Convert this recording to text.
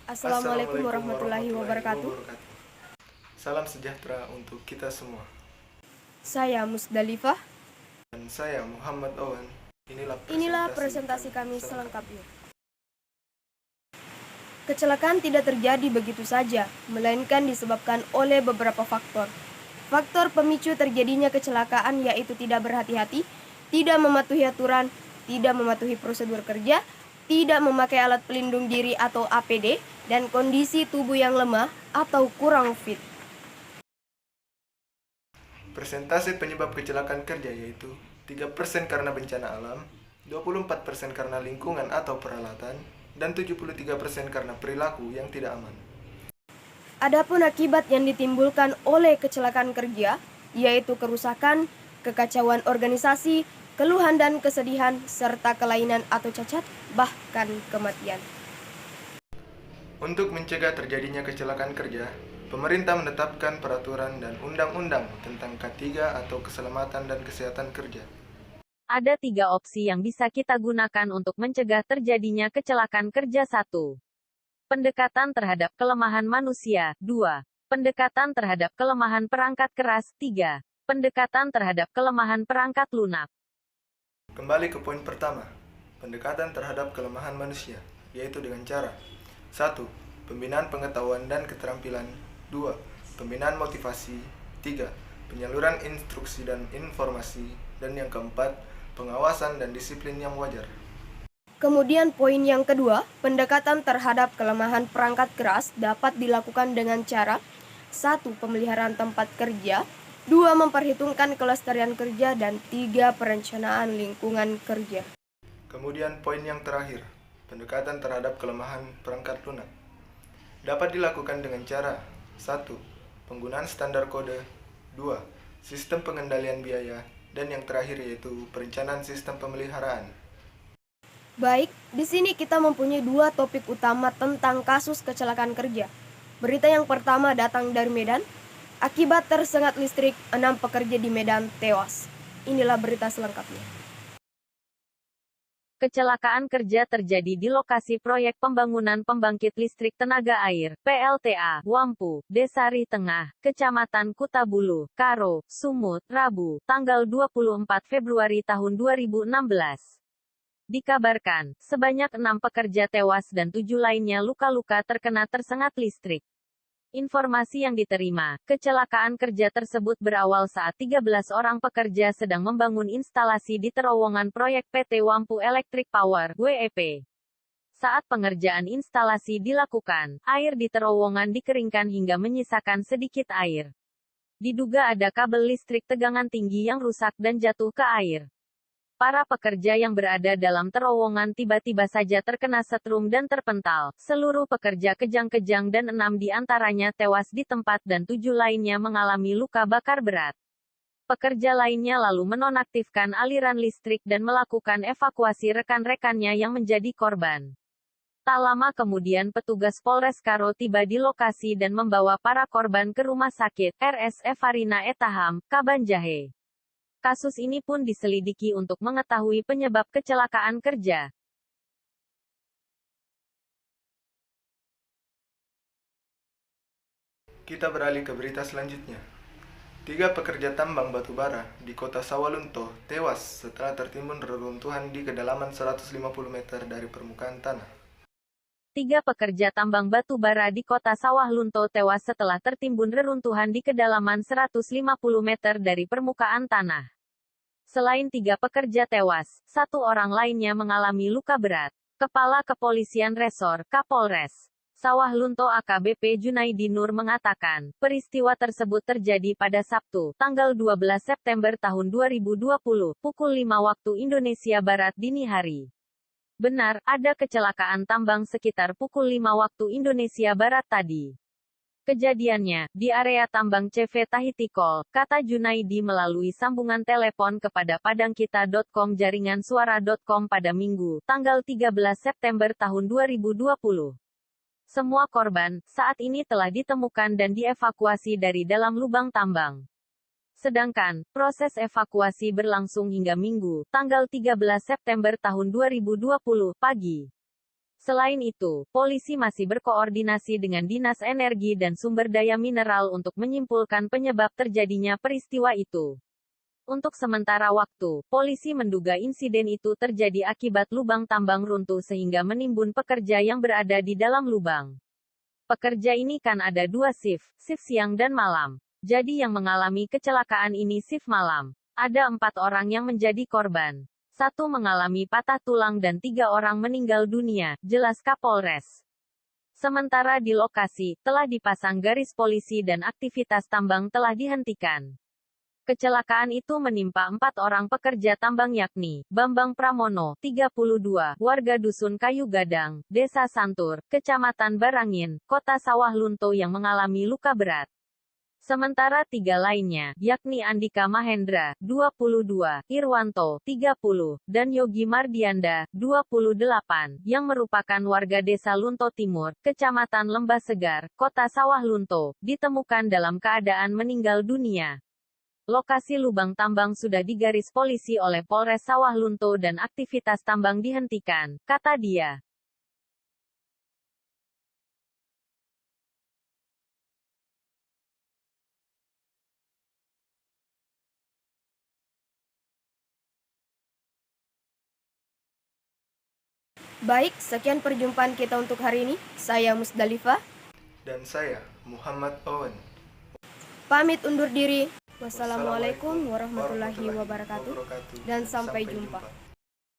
Assalamualaikum warahmatullahi wabarakatuh. Salam sejahtera untuk kita semua. Saya Musdalifah. Dan saya Muhammad Owen. Inilah presentasi kami selengkapnya. Kecelakaan tidak terjadi begitu saja, melainkan disebabkan oleh beberapa faktor. Faktor pemicu terjadinya kecelakaan yaitu tidak berhati-hati, tidak mematuhi aturan, tidak mematuhi prosedur kerja, tidak memakai alat pelindung diri atau APD, dan kondisi tubuh yang lemah atau kurang fit. Persentase penyebab kecelakaan kerja yaitu 3% karena bencana alam, 24% karena lingkungan atau peralatan, dan 73% karena perilaku yang tidak aman. Adapun akibat yang ditimbulkan oleh kecelakaan kerja, yaitu kerusakan, kekacauan organisasi, keluhan dan kesedihan, serta kelainan atau cacat, bahkan kematian. Untuk mencegah terjadinya kecelakaan kerja, pemerintah menetapkan peraturan dan undang-undang tentang K3 atau Keselamatan dan Kesehatan Kerja. Ada 3 opsi yang bisa kita gunakan untuk mencegah terjadinya kecelakaan kerja. 1. Pendekatan terhadap kelemahan manusia. 2. Pendekatan terhadap kelemahan perangkat keras. 3. Pendekatan terhadap kelemahan perangkat lunak. Kembali ke poin pertama, pendekatan terhadap kelemahan manusia, yaitu dengan cara 1. Pembinaan pengetahuan dan keterampilan. 2. Pembinaan motivasi. 3. Penyaluran instruksi dan informasi. Dan yang keempat, pengawasan dan disiplin yang wajar. Kemudian poin yang kedua, pendekatan terhadap kelemahan perangkat keras dapat dilakukan dengan cara 1. Pemeliharaan tempat kerja, 2. Memperhitungkan kelestarian kerja, dan 3. Perencanaan lingkungan kerja. Kemudian poin yang terakhir, pendekatan terhadap kelemahan perangkat lunak. Dapat dilakukan dengan cara 1. Penggunaan standar kode. 2. Sistem pengendalian biaya. Dan yang terakhir yaitu perencanaan sistem pemeliharaan. Baik, di sini kita mempunyai 2 topik utama tentang kasus kecelakaan kerja. Berita yang pertama datang dari Medan. Akibat tersengat listrik, 6 pekerja di Medan tewas. Inilah berita selengkapnya. Kecelakaan kerja terjadi di lokasi proyek pembangunan pembangkit listrik tenaga air, PLTA, Wampu, Desa Ri Tengah, Kecamatan Kutabulu, Karo, Sumut, Rabu, tanggal 24 Februari tahun 2016. Dikabarkan, sebanyak 6 pekerja tewas dan 7 lainnya luka-luka terkena tersengat listrik. Informasi yang diterima, kecelakaan kerja tersebut berawal saat 13 orang pekerja sedang membangun instalasi di terowongan proyek PT Wampu Electric Power, WEP. Saat pengerjaan instalasi dilakukan, air di terowongan dikeringkan hingga menyisakan sedikit air. Diduga ada kabel listrik tegangan tinggi yang rusak dan jatuh ke air. Para pekerja yang berada dalam terowongan tiba-tiba saja terkena setrum dan terpental. Seluruh pekerja kejang-kejang dan 6 diantaranya tewas di tempat dan 7 lainnya mengalami luka bakar berat. Pekerja lainnya lalu menonaktifkan aliran listrik dan melakukan evakuasi rekan-rekannya yang menjadi korban. Tak lama kemudian petugas Polres Karo tiba di lokasi dan membawa para korban ke rumah sakit RS Evarina Etaham, Kabanjahe. Kasus ini pun diselidiki untuk mengetahui penyebab kecelakaan kerja. Kita beralih ke berita selanjutnya. 3 pekerja tambang batu bara di kota Sawalunto tewas setelah tertimbun reruntuhan di kedalaman 150 meter dari permukaan tanah. 3 pekerja tambang batu bara di kota Sawah Lunto tewas setelah tertimbun reruntuhan di kedalaman 150 meter dari permukaan tanah. Selain 3 pekerja tewas, 1 orang lainnya mengalami luka berat. Kepala Kepolisian Resor, Kapolres Sawah Lunto AKBP Junaidi Nur mengatakan, peristiwa tersebut terjadi pada Sabtu, tanggal 12 September tahun 2020, pukul 5 waktu Indonesia Barat dini hari. Benar, ada kecelakaan tambang sekitar pukul 5 waktu Indonesia Barat tadi. Kejadiannya, di area tambang CV Tahitikol, kata Junaidi melalui sambungan telepon kepada padangkita.com jaringan suara.com pada Minggu, tanggal 13 September tahun 2020. Semua korban, saat ini telah ditemukan dan dievakuasi dari dalam lubang tambang. Sedangkan, proses evakuasi berlangsung hingga Minggu, tanggal 13 September tahun 2020, pagi. Selain itu, polisi masih berkoordinasi dengan Dinas Energi dan Sumber Daya Mineral untuk menyimpulkan penyebab terjadinya peristiwa itu. Untuk sementara waktu, polisi menduga insiden itu terjadi akibat lubang tambang runtuh sehingga menimbun pekerja yang berada di dalam lubang. Pekerja ini kan ada 2 shift siang dan malam. Jadi yang mengalami kecelakaan ini shift malam. Ada 4 orang yang menjadi korban. 1 mengalami patah tulang dan 3 orang meninggal dunia, jelas Kapolres. Sementara di lokasi, telah dipasang garis polisi dan aktivitas tambang telah dihentikan. Kecelakaan itu menimpa 4 orang pekerja tambang yakni, Bambang Pramono, 32, warga Dusun Kayu Gadang, Desa Santur, Kecamatan Barangin, Kota Sawah Lunto yang mengalami luka berat. Sementara 3 lainnya, yakni Andika Mahendra, 22, Irwanto, 30, dan Yogi Mardianda, 28, yang merupakan warga Desa Lunto Timur, Kecamatan Lembah Segar, Kota Sawah Lunto, ditemukan dalam keadaan meninggal dunia. Lokasi lubang tambang sudah digaris polisi oleh Polres Sawah Lunto dan aktivitas tambang dihentikan, kata dia. Baik, sekian perjumpaan kita untuk hari ini. Saya Musdalifah, Dan saya, Muhammad Owen. pamit undur diri. Wassalamualaikum warahmatullahi wabarakatuh. Dan sampai jumpa.